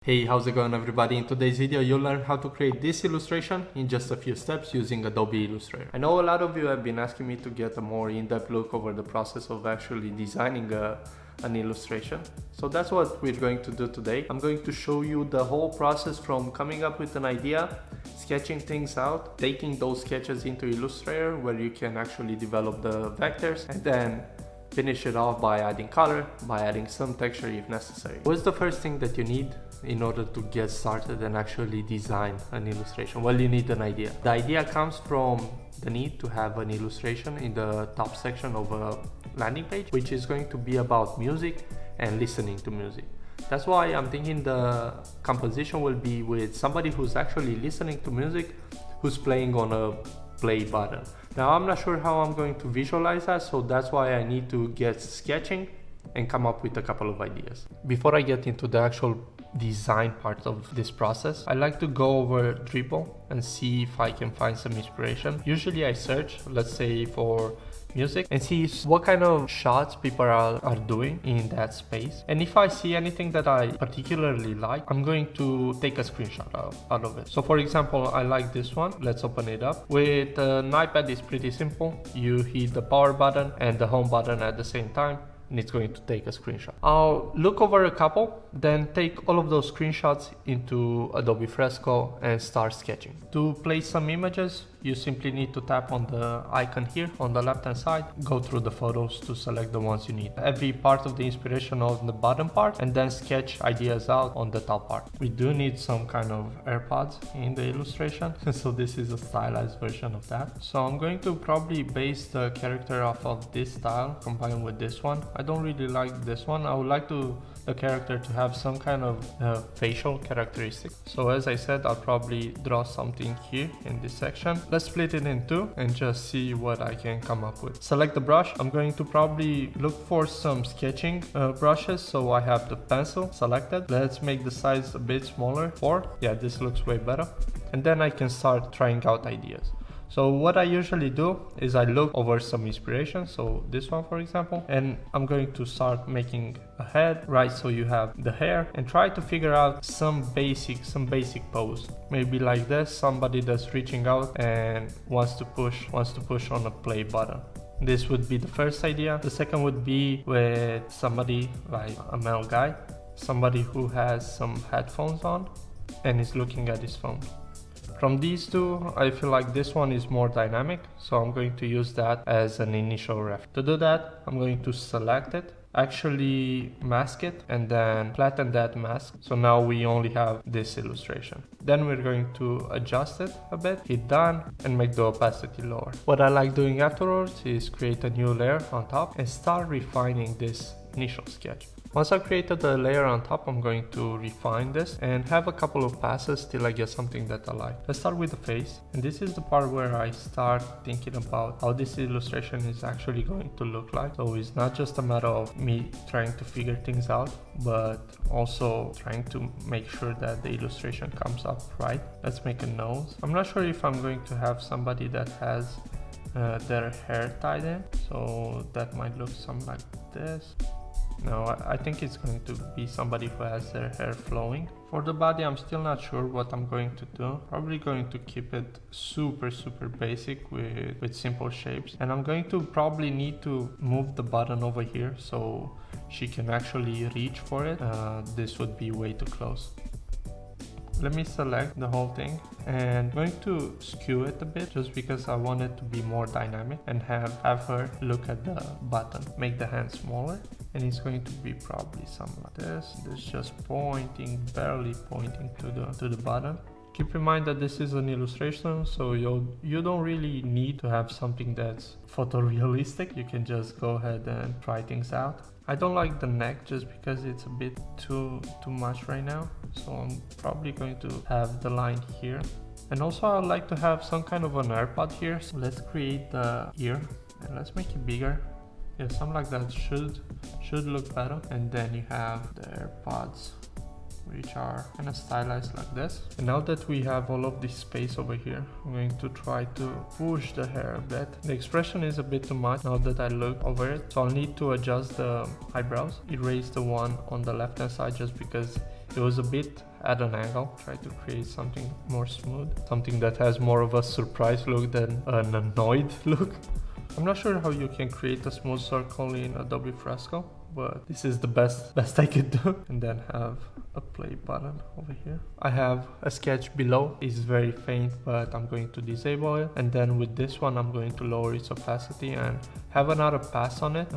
Hey, how's it going everybody? In today's video you'll learn how to create this illustration in just a few steps using Adobe Illustrator. I know a lot of you have been asking me to get a more in-depth look over the process of actually designing an illustration. So that's what we're going to do today. I'm going to show you the whole process from coming up with an idea, sketching things out, taking those sketches into Illustrator where you can actually develop the vectors, and then finish it off by adding color, by adding some texture if necessary. What's the first thing that you need in order to get started and actually design an illustration? Well, you need an idea. The idea comes from the need to have an illustration in the top section of a landing page, which is going to be about music and listening to music. That's why I'm thinking the composition will be with somebody who's actually listening to music, who's playing on a play button. Now I'm not sure how I'm going to visualize that, so that's why I need to get sketching and come up with a couple of ideas. Before I get into the actual design part of this process, I like to go over Dribbble and see if I can find some inspiration. Usually I search, let's say for music, and see what kind of shots people are doing in that space, and if I see anything that I particularly like, I'm going to take a screenshot out of it. So for example, I like this one. Let's open it up. With an iPad it's pretty simple. You hit the power button and the home button at the same time, and it's going to take a screenshot. I'll look over a couple, then take all of those screenshots into Adobe Fresco and start sketching. To place some images, you simply need to tap on the icon here on the left hand side, go through the photos to select the ones you need. Every part of the inspiration on the bottom part, and then sketch ideas out on the top part. We do need some kind of AirPods in the illustration, so this is a stylized version of that. So I'm going to probably base the character off of this style combined with this one. I don't really like this one. I would like the character to have some kind of facial characteristic. So as I said, I'll probably draw something here in this section. Let's split it in two and just see what I can come up with. Select the brush. I'm going to probably look for some sketching brushes. So I have the pencil selected. Let's make the size a bit smaller. Yeah, this looks way better. And then I can start trying out ideas. So what I usually do is I look over some inspiration, so this one for example, and I'm going to start making a head, right? So you have the hair, and try to figure out some basic pose. Maybe like this, somebody that's reaching out and wants to push on a play button. This would be the first idea. The second would be with somebody like a male guy, somebody who has some headphones on and is looking at his phone. From these two, I feel like this one is more dynamic, so I'm going to use that as an initial ref. To do that, I'm going to select it, actually mask it, and then flatten that mask. So now we only have this illustration. Then we're going to adjust it a bit, hit done, and make the opacity lower. What I like doing afterwards is create a new layer on top and start refining this initial sketch. Once I've created the layer on top, I'm going to refine this and have a couple of passes till I get something that I like. Let's start with the face, and this is the part where I start thinking about how this illustration is actually going to look like. So it's not just a matter of me trying to figure things out, but also trying to make sure that the illustration comes up right. Let's make a nose. I'm not sure if I'm going to have somebody that has their hair tied in, so that might look something like this. No, I think it's going to be somebody who has their hair flowing. For the body, I'm still not sure what I'm going to do. Probably going to keep it super basic with simple shapes. And I'm going to probably need to move the button over here so she can actually reach for it. This would be way too close. Let me select the whole thing, and I'm going to skew it a bit just because I want it to be more dynamic and have her look at the button. Make the hand smaller, and it's going to be probably something like this. This just pointing, barely pointing to the button. Keep in mind that this is an illustration, so you don't really need to have something that's photorealistic. You can just go ahead and try things out. I don't like the neck just because it's a bit too much right now, so I'm probably going to have the line here. And also I'd like to have some kind of an AirPod here, so let's create the ear and let's make it bigger. Yeah, something like that should look better. And then you have the AirPods, which are kind of stylized like this. And now that we have all of this space over here, I'm going to try to push the hair a bit. The expression is a bit too much now that I look over it, so I'll need to adjust the eyebrows. Erase the one on the left hand side just because It was a bit at an angle. Try to create something more smooth, something that has more of a surprise look than an annoyed look. I'm not sure how you can create a smooth circle in Adobe Fresco, but this is the best I could do. And then have a play button over here. I have a sketch below. It's very faint, but I'm going to disable it. And then with this one, I'm going to lower its opacity and have another pass on it,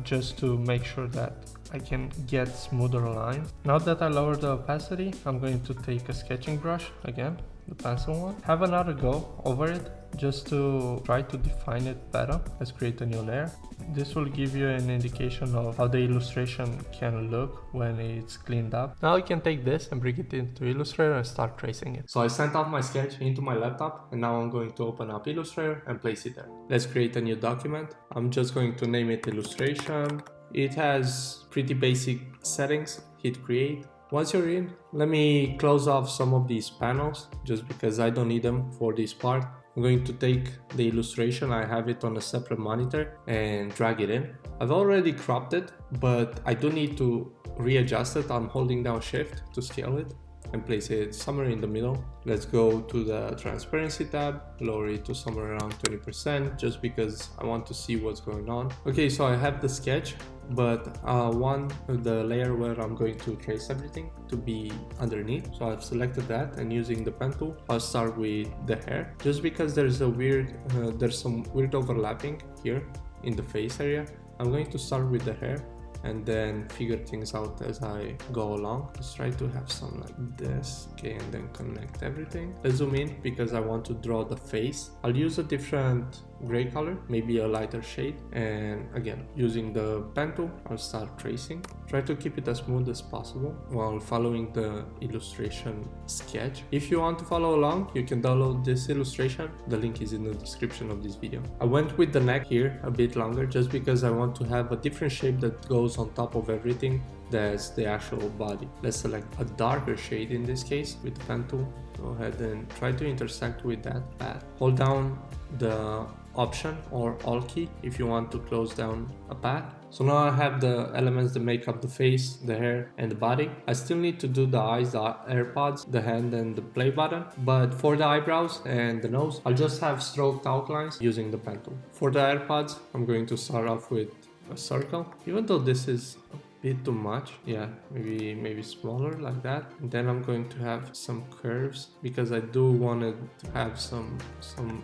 just to make sure that I can get smoother lines. Now that I lowered the opacity, I'm going to take a sketching brush again, the pencil one, have another go over it just to try to define it better. Let's create a new layer. This will give you an indication of how the illustration can look when it's cleaned up. Now you can take this and bring it into Illustrator and start tracing it. So I sent out my sketch into my laptop, and now I'm going to open up Illustrator and place it there. Let's create a new document. I'm just going to name it Illustration. It has pretty basic settings. Hit create. Once you're in, let me close off some of these panels just because I don't need them for this part. I'm going to take the illustration, I have it on a separate monitor, and drag it in. I've already cropped it, but I do need to readjust it. I'm holding down Shift to scale it and place it somewhere in the middle. Let's go to the transparency tab, lower it to somewhere around 20% just because I want to see what's going on. Okay, so I have the sketch, but I want the layer where I'm going to trace everything to be underneath. So I've selected that, and using the pen tool, I'll start with the hair just because there's some weird overlapping here in the face area. I'm going to start with the hair and then figure things out as I go along. Let's try to have some like this, okay, and then connect everything. Let's zoom in because I want to draw the face. I'll use a different gray color, maybe a lighter shade, and again, using the pen tool, I'll start tracing. Try to keep it as smooth as possible while following the illustration sketch. If you want to follow along, you can download this illustration. The link is in the description of this video. I went with the neck here a bit longer just because I want to have a different shape that goes on top of everything. That's the actual body. Let's select a darker shade in this case with the pen tool. Go ahead and try to intersect with that path. Hold down the Option or Alt key if you want to close down a path. So now I have the elements that make up the face, the hair, and the body. I still need to do the eyes, the AirPods, the hand, and the play button. But for the eyebrows and the nose, I'll just have stroked outlines using the pen tool. For the AirPods, I'm going to start off with a circle, even though this is bit too much. Yeah, maybe smaller like that. And then I'm going to have some curves because I do want to have some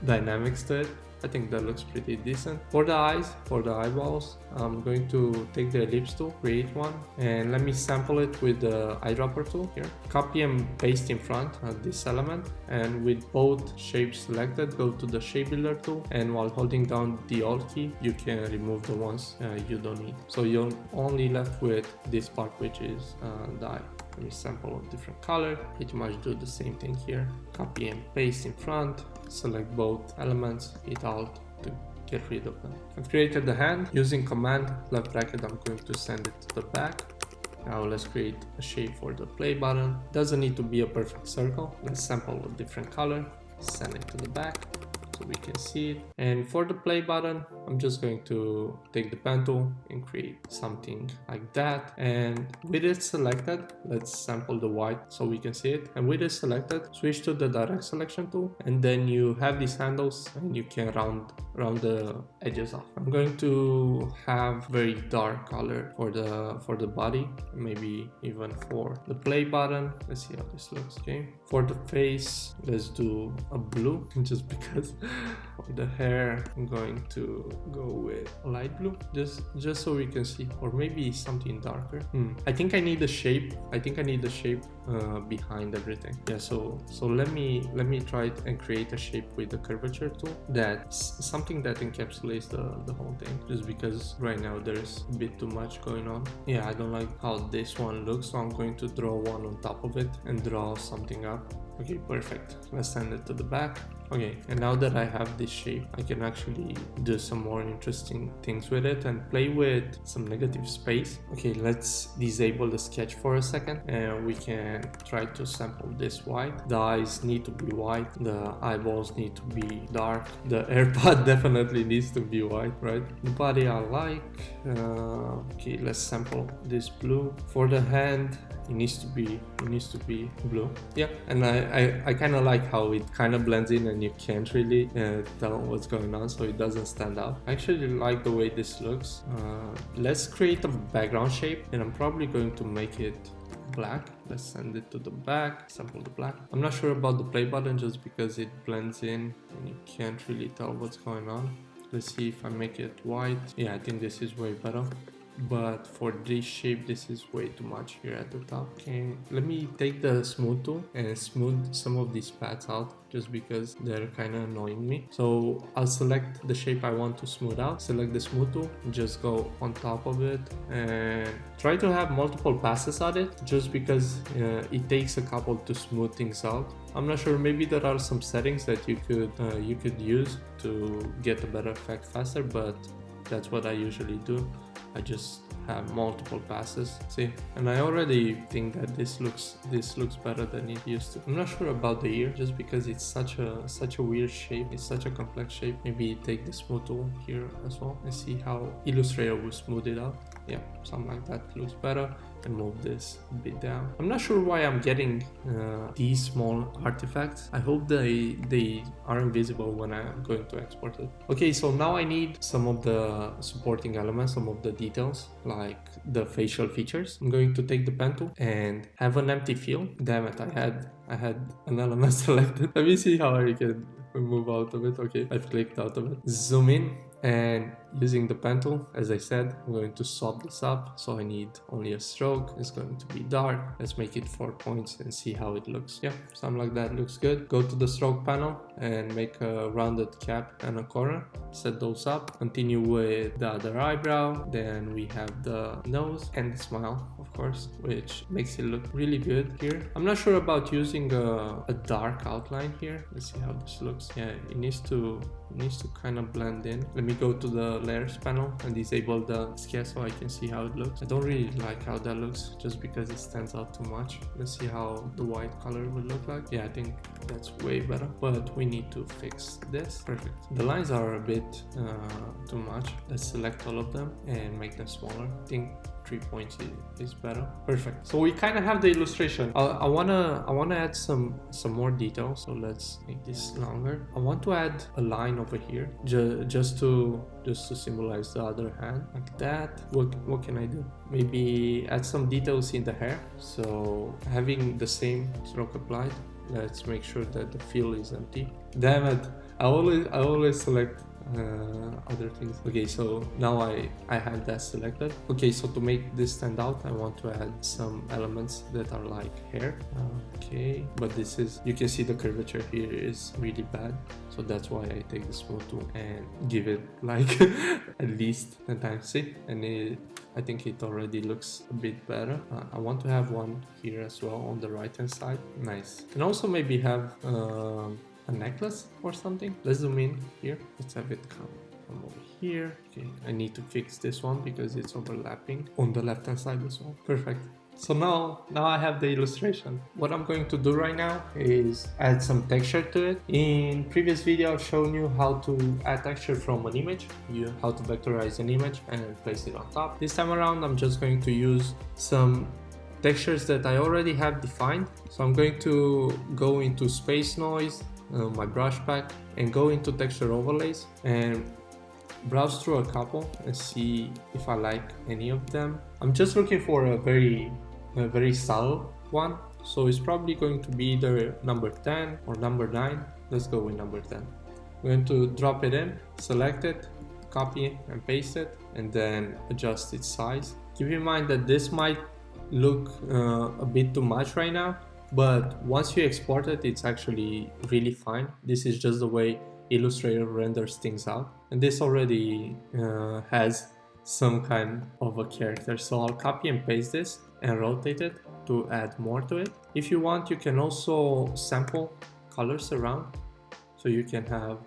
dynamics to it. I think that looks pretty decent. For the eyes, for the eyeballs, I'm going to take the ellipse tool, create one, and let me sample it with the eyedropper tool here. Copy and paste in front of this element, and with both shapes selected, go to the shape builder tool, and while holding down the Alt key, you can remove the ones you don't need. So you're only left with this part, which is the eye. Let me sample a different color, pretty much do the same thing here. Copy and paste in front, select both elements, hit Alt to get rid of them. I've created the hand. Using command left bracket, I'm going to send it to the back. Now let's create a shape for the play button. Doesn't need to be a perfect circle. Let's sample a different color, send it to the back so we can see it. And for the play button, I'm just going to take the pen tool and create something like that. And with it selected, let's sample the white so we can see it. And with it selected, switch to the direct selection tool, and then you have these handles and you can round the edges off. I'm going to have very dark color for the body, maybe even for the play button. Let's see how this looks. Okay, for the face, let's do a blue just because. For the hair, I'm going to go with light blue, just so we can see, or maybe something darker. I think I need a shape. Behind everything. Yeah, so let me try it and create a shape with the curvature tool. That's something that encapsulates the whole thing, just because right now there's a bit too much going on. Yeah, I don't like how this one looks, so I'm going to draw one on top of it and draw something up. Okay, perfect. Let's send it to the back. Okay, and now that I have this shape, I can actually do some more interesting things with it and play with some negative space. Okay, let's disable the sketch for a second, and we can try to sample this white. The eyes need to be white, the eyeballs need to be dark, the AirPod definitely needs to be white, right? The body I like. Okay, let's sample this blue. For the hand, it needs to be blue. Yeah, and I kind of like how it kind of blends in and you can't really tell what's going on, so it doesn't stand out. I actually like the way this looks. Let's create a background shape, and I'm probably going to make it black. Let's send it to the back, sample the black. I'm not sure about the play button just because it blends in and you can't really tell what's going on. Let's see if I make it white. Yeah, I think this is way better. But for this shape, this is way too much here at the top. Okay, let me take the smooth tool and smooth some of these paths out just because they're kind of annoying me. So I'll select the shape I want to smooth out, select the smooth tool, just go on top of it and try to have multiple passes at it just because it takes a couple to smooth things out. I'm not sure, maybe there are some settings that you could use to get a better effect faster, but that's what I usually do. I just have multiple passes. See, and I already think that this looks better than it used to. I'm not sure about the ear just because it's such a weird shape. It's such a complex shape. Maybe take the smooth tool here as well and see how Illustrator will smooth it out. Yeah, something like that looks better. And move this a bit down. I'm not sure why I'm getting these small artifacts. I hope they are invisible when I'm going to export it. Okay, so now I need some of the supporting elements, some of the details, like the facial features. I'm going to take the pen tool and have an empty field. Damn it, I had an element selected. Let me see how I can move out of it. Okay, I've clicked out of it. Zoom in. And using the pen tool, as I said, I'm going to sop this up. So I need only a stroke. It's going to be dark. Let's make it 4 points and see how it looks. Yeah, something like that looks good. Go to the stroke panel and make a rounded cap and a corner. Set those up. Continue with the other eyebrow. Then we have the nose and the smile, of course, which makes it look really good here. I'm not sure about using a dark outline here. Let's see how this looks. Yeah, it needs to kind of blend in. Let me go to the layers panel and disable the sketch so I can see how it looks. I don't really like how that looks just because it stands out too much. Let's see how the white color would look like. Yeah, I think that's way better, but we need to fix this. Perfect. The lines are a bit too much. Let's select all of them and make them smaller. I think 3 points is better. Perfect. So we kind of have the illustration. I wanna add some more details. So let's make this longer. I want to add a line over here just to symbolize the other hand, like that. What can I do? Maybe add some details in the hair. So having the same stroke applied, let's make sure that the fill is empty. Damn it! I always select other things. Okay, so now I have that selected. Okay, so to make this stand out, I want to add some elements that are like hair. Okay, but this is, you can see the curvature here is really bad, so that's why I take the smooth tool and give it like at least 10 times. See, and I think it already looks a bit better. I want to have one here as well on the right hand side. Nice. And also maybe have a necklace or something. Let's zoom in here. Let's have it come from over here. Okay, I need to fix this one because it's overlapping on the left hand side as well. Perfect. So now I have the illustration. What I'm going to do right now is add some texture to it. In previous video I've shown you how to add texture from an image, how to vectorize an image and place it on top. This time around I'm just going to use some textures that I already have defined. So I'm going to go into space noise, my brush pack, and go into texture overlays and browse through a couple and see if I like any of them. I'm just looking for a very subtle one, so it's probably going to be either number 10 or number 9. Let's go with number 10. I'm going to drop it in, select it, copy and paste it, and then adjust its size. Keep in mind that this might look a bit too much right now, but once you export it, it's actually really fine. This is just the way Illustrator renders things out, and this already has some kind of a character. So I'll copy and paste this and rotate it to add more to it. If you want, you can also sample colors around, so you can have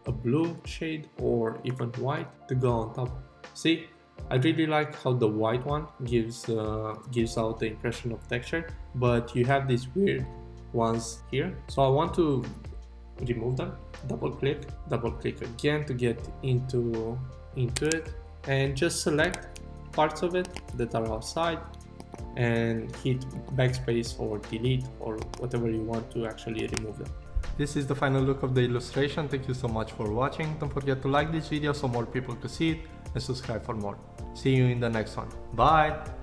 a blue shade or even white to go on top. See, I really like how the white one gives out the impression of texture, but you have these weird ones here. So I want to remove them. Double click again to get into it, and just select parts of it that are outside and hit backspace or delete or whatever you want to actually remove them. This is the final look of the illustration. Thank you so much for watching. Don't forget to like this video so more people can see it and subscribe for more. See you in the next one. Bye!